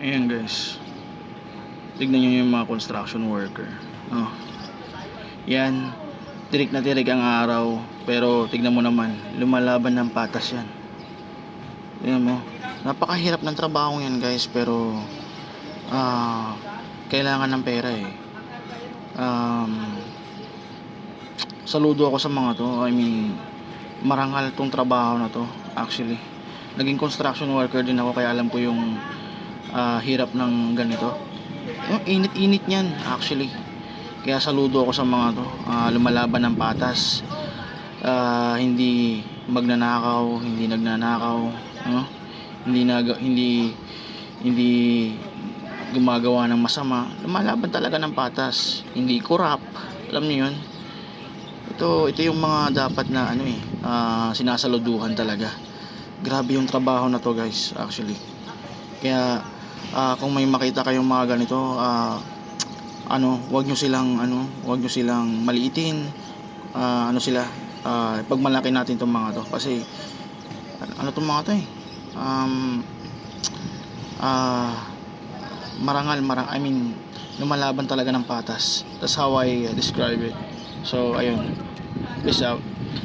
Ayan guys, tignan nyo yung mga construction worker. Oh, yan, tirik na tirik ang araw, pero tignan mo naman, lumalaban ng patas yan. Tignan mo, napakahirap ng trabaho yan guys, pero kailangan ng pera eh. Saludo ako sa mga to. I mean, marangal tong trabaho na to. Actually, naging construction worker din ako, kaya alam ko yung hirap ng ganito. Yung init-init niyan actually. Kaya saludo ako sa mga to, lumalaban ng patas, hindi magnanakaw, hindi nagnanakaw, no? Hindi gumagawa ng masama, lumalaban talaga ng patas, hindi corrupt. Alam niyo 'yun. Ito yung mga dapat na sinasaluduhan talaga. Grabe yung trabaho na to guys, actually. Kaya kung may makita kayong mga ganito, wag nyo silang maliitin. Pagmalaki natin tong mga to, kasi tong mga to I mean, lumalaban talaga ng patas. That's how I describe it. So ayun, peace out.